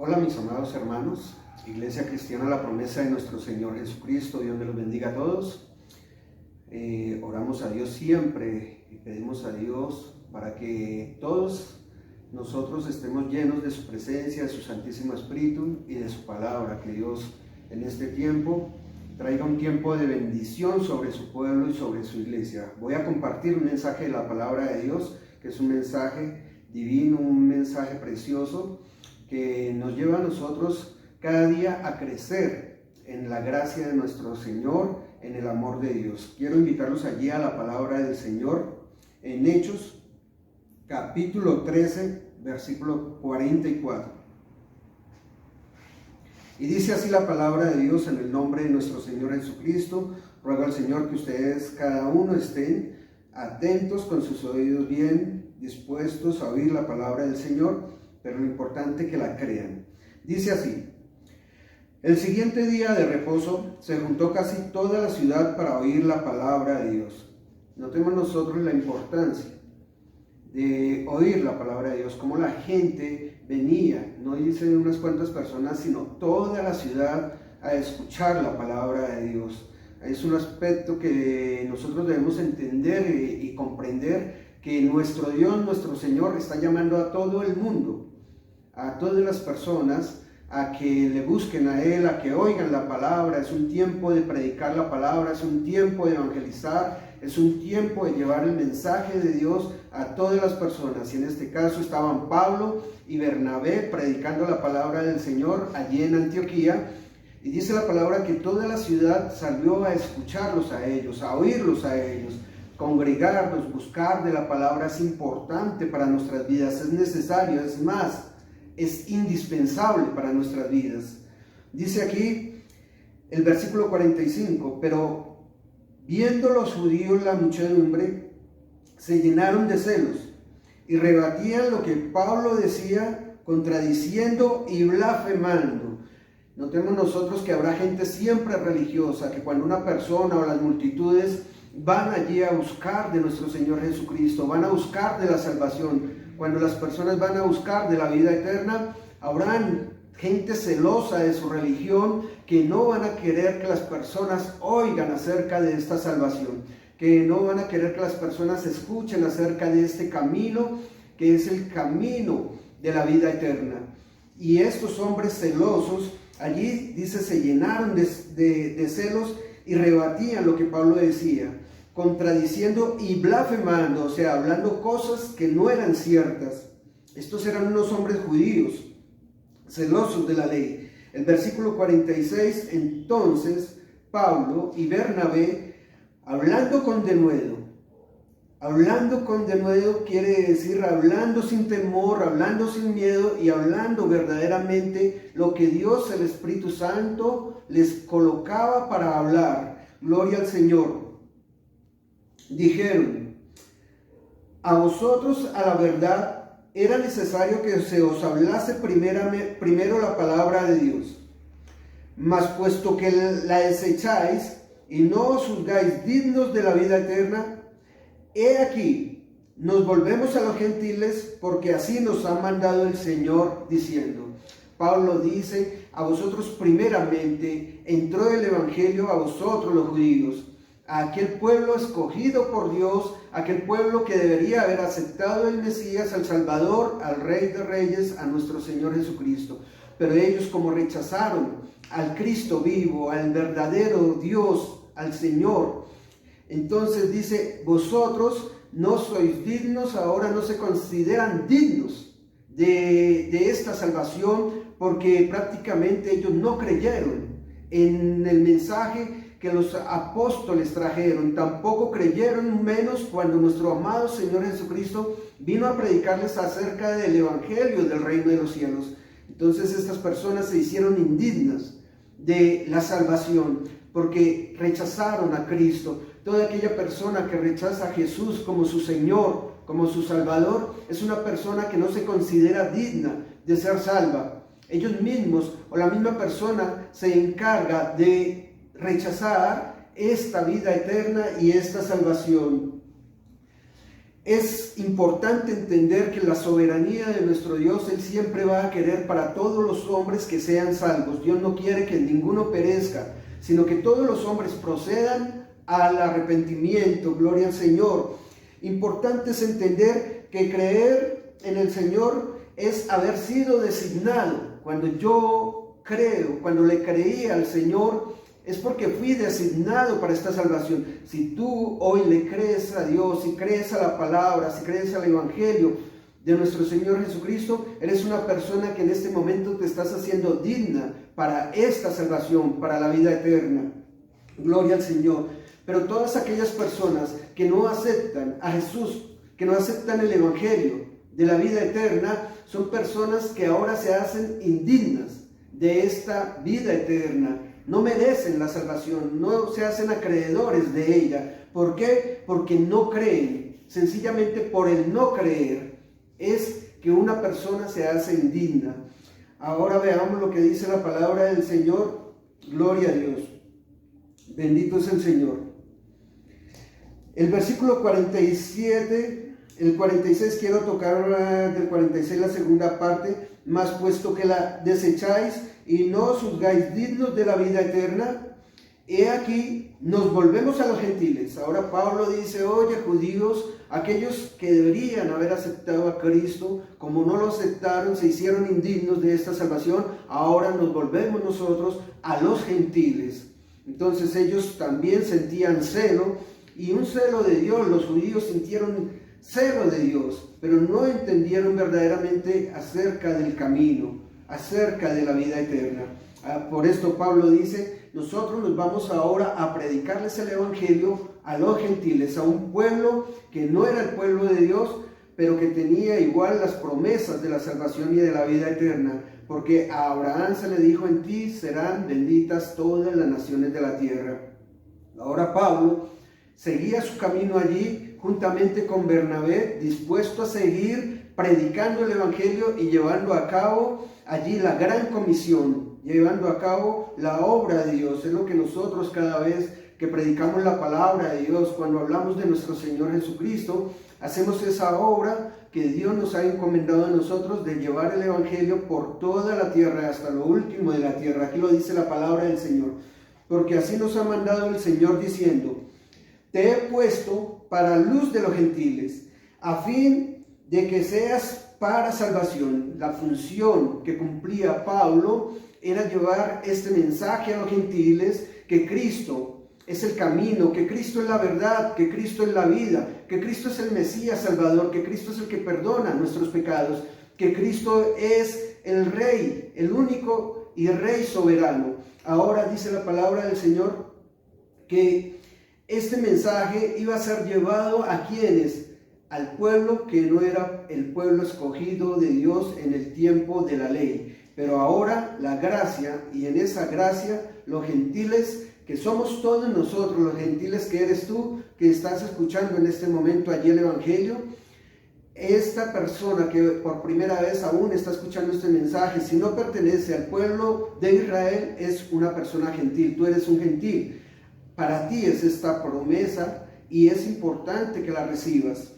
Hola mis amados hermanos, Iglesia Cristiana La Promesa de nuestro Señor Jesucristo, Dios me los bendiga a todos. Oramos a Dios siempre y pedimos a Dios para que todos nosotros estemos llenos de su presencia, de su Santísimo Espíritu y de su palabra. Que Dios en este tiempo traiga un tiempo de bendición sobre su pueblo y sobre su iglesia. Voy a compartir un mensaje de la palabra de Dios, que es un mensaje divino, un mensaje precioso que nos lleva a nosotros cada día a crecer en la gracia de nuestro Señor, en el amor de Dios. Quiero invitarlos allí a la palabra del Señor en Hechos, capítulo 13, versículo 44. Y dice así la palabra de Dios: en el nombre de nuestro Señor Jesucristo, ruego al Señor que ustedes cada uno estén atentos con sus oídos bien dispuestos a oír la palabra del Señor, pero lo importante es que la crean. Dice así: el siguiente día de reposo se juntó casi toda la ciudad para oír la palabra de Dios. Notemos nosotros la importancia de oír la palabra de Dios, como la gente venía, no dice unas cuantas personas, sino toda la ciudad a escuchar la palabra de Dios. Es un aspecto que nosotros debemos entender y comprender, que nuestro Dios, nuestro Señor, está llamando a todo el mundo, a todas las personas, a que le busquen a Él, a que oigan la palabra. Es un tiempo de predicar la palabra, es un tiempo de evangelizar, es un tiempo de llevar el mensaje de Dios a todas las personas. Y en este caso estaban Pablo y Bernabé predicando la palabra del Señor allí en Antioquía. Y dice la palabra que toda la ciudad salió a escucharlos a ellos, a oírlos a ellos. Congregarnos, buscar de la palabra es importante para nuestras vidas, es necesario, es más, es indispensable para nuestras vidas. Dice aquí el versículo 45, pero viendo los judíos la muchedumbre, se llenaron de celos y rebatían lo que Pablo decía, contradiciendo y blasfemando. Notemos nosotros que habrá gente siempre religiosa, que cuando una persona o las multitudes van allí a buscar de nuestro Señor Jesucristo, van a buscar de la salvación, cuando las personas van a buscar de la vida eterna, habrán gente celosa de su religión que no van a querer que las personas oigan acerca de esta salvación, que no van a querer que las personas escuchen acerca de este camino, que es el camino de la vida eterna. Y estos hombres celosos, allí dice, se llenaron de celos y rebatían lo que Pablo decía, contradiciendo y blasfemando, o sea, hablando cosas que no eran ciertas. Estos eran unos hombres judíos, celosos de la ley. El versículo 46, entonces Pablo y Bernabé, hablando con denuedo quiere decir hablando sin temor, hablando sin miedo y hablando verdaderamente lo que Dios, el Espíritu Santo, les colocaba para hablar. Gloria al Señor. Dijeron: a vosotros a la verdad era necesario que se os hablase primero la palabra de Dios. Mas puesto que la desecháis y no os juzgáis dignos de la vida eterna, he aquí, nos volvemos a los gentiles, porque así nos ha mandado el Señor, diciendo. Pablo dice: a vosotros primeramente entró el evangelio, a vosotros los judíos, a aquel pueblo escogido por Dios, aquel pueblo que debería haber aceptado el Mesías, al Salvador, al Rey de Reyes, a nuestro Señor Jesucristo. Pero ellos, como rechazaron al Cristo vivo, al verdadero Dios, al Señor, entonces dice: vosotros no sois dignos, ahora no se consideran dignos de esta salvación, porque prácticamente ellos no creyeron en el mensaje que los apóstoles trajeron, tampoco creyeron, menos cuando nuestro amado Señor Jesucristo vino a predicarles acerca del evangelio del reino de los cielos. Entonces estas personas se hicieron indignas de la salvación, porque rechazaron a Cristo. Toda aquella persona que rechaza a Jesús como su Señor, como su Salvador, es una persona que no se considera digna de ser salva. Ellos mismos o la misma persona se encarga de rechazar esta vida eterna y esta salvación. Es importante entender que la soberanía de nuestro Dios, Él siempre va a querer para todos los hombres que sean salvos. Dios no quiere que ninguno perezca, sino que todos los hombres procedan al arrepentimiento. Gloria al Señor. Importante es entender que creer en el Señor es haber sido designado. Cuando yo creo, cuando le creí al Señor, es porque fui designado para esta salvación. Si tú hoy le crees a Dios, si crees a la palabra, si crees al Evangelio de nuestro Señor Jesucristo, eres una persona que en este momento te estás haciendo digna para esta salvación, para la vida eterna. Gloria al Señor. Pero todas aquellas personas que no aceptan a Jesús, que no aceptan el Evangelio de la vida eterna, son personas que ahora se hacen indignas de esta vida eterna. No merecen la salvación, no se hacen acreedores de ella. ¿Por qué? Porque no creen. Sencillamente por el no creer es que una persona se hace indigna. Ahora veamos lo que dice la palabra del Señor. Gloria a Dios. Bendito es el Señor. El versículo 47, el 46, quiero tocar del 46 la segunda parte. Más puesto que la desecháis y no os juzgáis dignos de la vida eterna, he aquí, nos volvemos a los gentiles. Ahora Pablo dice, oye, judíos, aquellos que deberían haber aceptado a Cristo, como no lo aceptaron, se hicieron indignos de esta salvación, ahora nos volvemos nosotros a los gentiles. Entonces ellos también sentían celo, y un celo de Dios. Los judíos sintieron celo de Dios, pero no entendieron verdaderamente acerca del camino, acerca de la vida eterna. Por esto Pablo dice, nosotros nos vamos ahora a predicarles el Evangelio a los gentiles, a un pueblo que no era el pueblo de Dios, pero que tenía igual las promesas de la salvación y de la vida eterna, porque a Abraham se le dijo, en ti serán benditas todas las naciones de la tierra. Ahora Pablo seguía su camino allí juntamente con Bernabé, dispuesto a seguir predicando el Evangelio y llevando a cabo allí la gran comisión, llevando a cabo la obra de Dios. Es lo que nosotros cada vez que predicamos la palabra de Dios, cuando hablamos de nuestro Señor Jesucristo, hacemos esa obra que Dios nos ha encomendado a nosotros de llevar el Evangelio por toda la tierra, hasta lo último de la tierra. Aquí lo dice la palabra del Señor. Porque así nos ha mandado el Señor diciendo, te he puesto para luz de los gentiles, a fin de que seas para salvación. La función que cumplía Pablo era llevar este mensaje a los gentiles, que Cristo es el camino, que Cristo es la verdad, que Cristo es la vida, que Cristo es el Mesías Salvador, que Cristo es el que perdona nuestros pecados, que Cristo es el Rey, el único y Rey soberano. Ahora dice la palabra del Señor que este mensaje iba a ser llevado a quienes, al pueblo que no era el pueblo escogido de Dios en el tiempo de la ley, pero ahora la gracia, y en esa gracia los gentiles, que somos todos nosotros, los gentiles que eres tú, que estás escuchando en este momento allí el Evangelio, esta persona que por primera vez aún está escuchando este mensaje, si no pertenece al pueblo de Israel, es una persona gentil. Tú eres un gentil. Para ti es esta promesa y es importante que la recibas.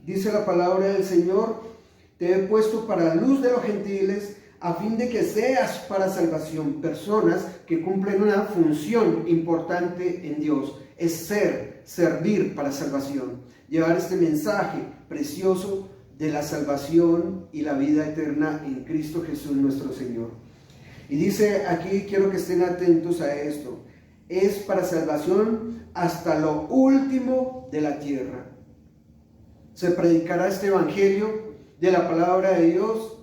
Dice la palabra del Señor, te he puesto para luz de los gentiles, a fin de que seas para salvación. Personas que cumplen una función importante en Dios, es servir para salvación, llevar este mensaje precioso de la salvación y la vida eterna en Cristo Jesús nuestro Señor. Y dice aquí, quiero que estén atentos a esto, es para salvación hasta lo último de la tierra. Se predicará este evangelio de la palabra de Dios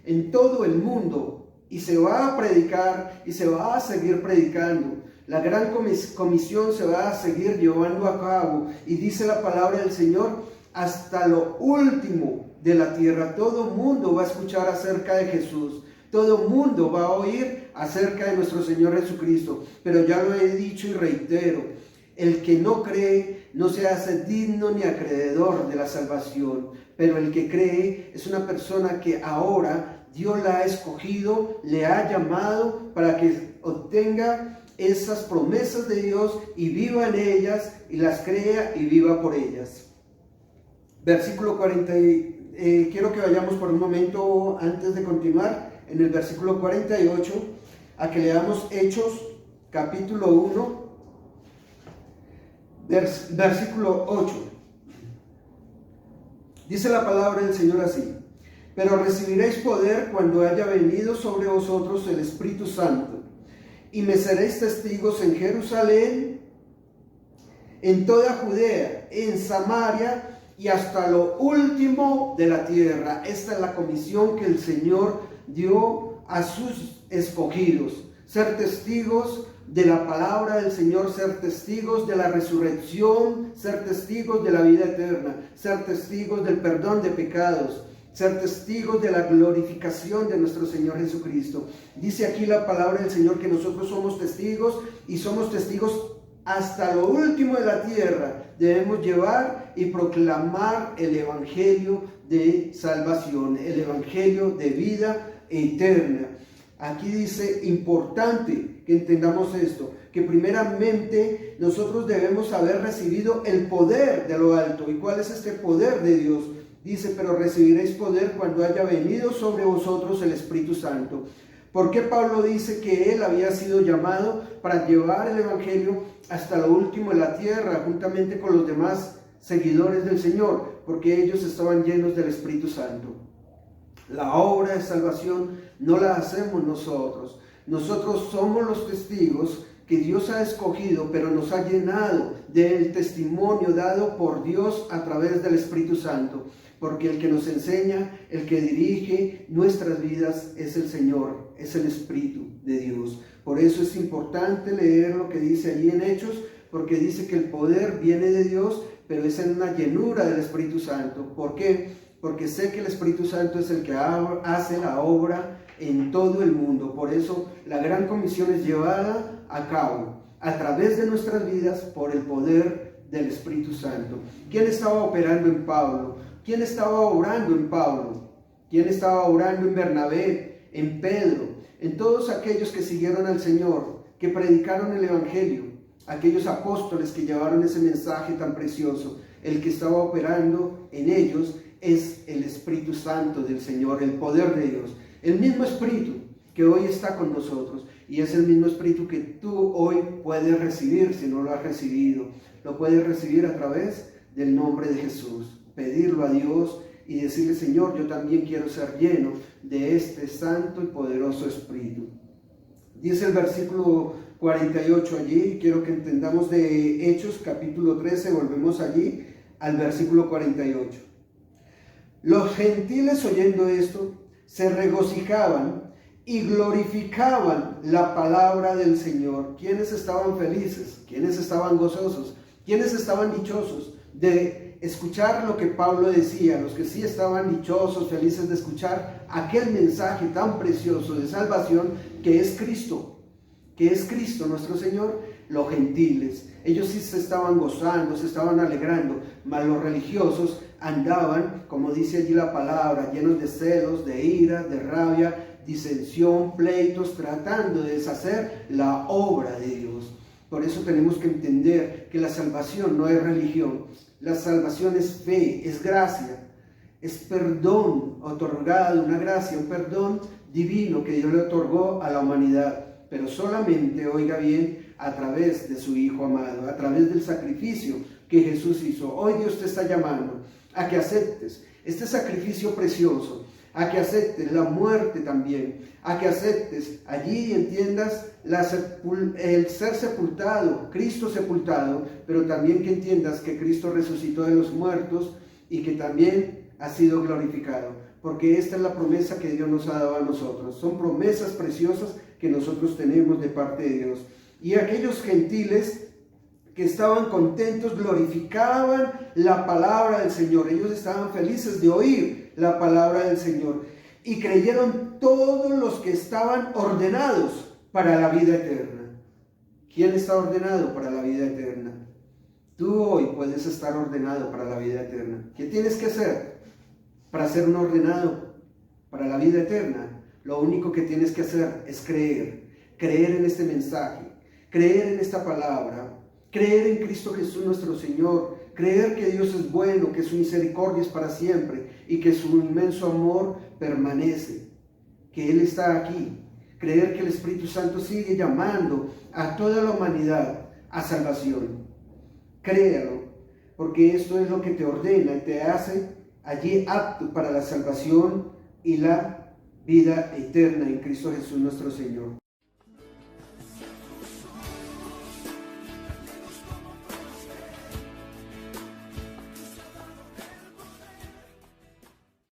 en todo el mundo, y se va a predicar y se va a seguir predicando. La gran comisión se va a seguir llevando a cabo, y dice la palabra del Señor, hasta lo último de la tierra. Todo mundo va a escuchar acerca de Jesús, todo mundo va a oír acerca de nuestro Señor Jesucristo. Pero ya lo he dicho y reitero, el que no cree no se hace digno ni acreedor de la salvación, pero el que cree es una persona que ahora Dios la ha escogido, le ha llamado para que obtenga esas promesas de Dios y viva en ellas, y las crea y viva por ellas. Versículo 40, quiero que vayamos por un momento antes de continuar en el versículo 48 a que leamos Hechos capítulo 1, versículo 8. Dice la palabra del Señor así: pero recibiréis poder cuando haya venido sobre vosotros el Espíritu Santo, y me seréis testigos en Jerusalén, en toda Judea, en Samaria y hasta lo último de la tierra. Esta es la comisión que el Señor dio a sus escogidos: ser testigos de la palabra del Señor, ser testigos de la resurrección, ser testigos de la vida eterna, ser testigos del perdón de pecados, ser testigos de la glorificación de nuestro Señor Jesucristo. Dice aquí la palabra del Señor que nosotros somos testigos, y somos testigos hasta lo último de la tierra. Debemos llevar y proclamar el evangelio de salvación, el evangelio de vida eterna. Aquí dice, importante que entendamos esto, que primeramente nosotros debemos haber recibido el poder de lo alto. ¿Y cuál es este poder de Dios? Dice, pero recibiréis poder cuando haya venido sobre vosotros el Espíritu Santo. ¿Por qué Pablo dice que él había sido llamado para llevar el evangelio hasta lo último de la tierra, juntamente con los demás seguidores del Señor? Porque ellos estaban llenos del Espíritu Santo. La obra de salvación no la hacemos nosotros. Nosotros somos los testigos que Dios ha escogido, pero nos ha llenado del testimonio dado por Dios a través del Espíritu Santo. Porque el que nos enseña, el que dirige nuestras vidas es el Señor, es el Espíritu de Dios. Por eso es importante leer lo que dice allí en Hechos, porque dice que el poder viene de Dios, pero es en una llenura del Espíritu Santo. ¿Por qué? Porque sé que el Espíritu Santo es el que hace la obra en todo el mundo. Por eso la gran comisión es llevada a cabo a través de nuestras vidas por el poder del Espíritu Santo. ¿Quién estaba operando en Pablo? ¿Quién estaba obrando en Pablo? ¿Quién estaba obrando en Bernabé, en Pedro, en todos aquellos que siguieron al Señor, que predicaron el Evangelio, aquellos apóstoles que llevaron ese mensaje tan precioso? El que estaba operando en ellos es el Espíritu Santo del Señor, el poder de Dios, el mismo Espíritu que hoy está con nosotros, y es el mismo Espíritu que tú hoy puedes recibir. Si no lo has recibido, lo puedes recibir a través del nombre de Jesús. Pedirlo a Dios y decirle: Señor, yo también quiero ser lleno de este santo y poderoso Espíritu. Dice el versículo 48 allí, quiero que entendamos de Hechos capítulo 13, volvemos allí al versículo 48. Los gentiles, oyendo esto, se regocijaban y glorificaban la palabra del Señor. ¿Quiénes estaban felices? ¿Quiénes estaban gozosos? ¿Quiénes estaban dichosos de escuchar lo que Pablo decía? Los que sí estaban dichosos, felices de escuchar aquel mensaje tan precioso de salvación que es Cristo nuestro Señor. Los gentiles, ellos sí se estaban gozando, se estaban alegrando, mas los religiosos andaban, como dice allí la palabra, llenos de celos, de ira, de rabia, disensión, pleitos, tratando de deshacer la obra de Dios. Por eso tenemos que entender que la salvación no es religión. La salvación es fe, es gracia, es perdón otorgado, una gracia, un perdón divino que Dios le otorgó a la humanidad. Pero solamente, oiga bien, a través de su Hijo amado, a través del sacrificio que Jesús hizo. Hoy Dios te está llamando a que aceptes este sacrificio precioso, a que aceptes la muerte también, a que aceptes allí y entiendas el ser sepultado, Cristo sepultado, pero también que entiendas que Cristo resucitó de los muertos y que también ha sido glorificado, porque esta es la promesa que Dios nos ha dado a nosotros. Son promesas preciosas que nosotros tenemos de parte de Dios. Y aquellos gentiles que estaban contentos glorificaban la palabra del Señor. Ellos estaban felices de oír la palabra del Señor, y creyeron todos los que estaban ordenados para la vida eterna. ¿Quién está ordenado para la vida eterna? Tú hoy puedes estar ordenado para la vida eterna. ¿Qué tienes que hacer para ser un ordenado para la vida eterna? Lo único que tienes que hacer es creer en este mensaje, creer en esta palabra, creer en Cristo Jesús nuestro Señor, Creer que Dios es bueno, que su misericordia es para siempre y que su inmenso amor permanece, que Él está aquí. Creer que el Espíritu Santo sigue llamando a toda la humanidad a salvación. Créalo, porque esto es lo que te ordena y te hace allí apto para la salvación y la vida eterna en Cristo Jesús nuestro Señor.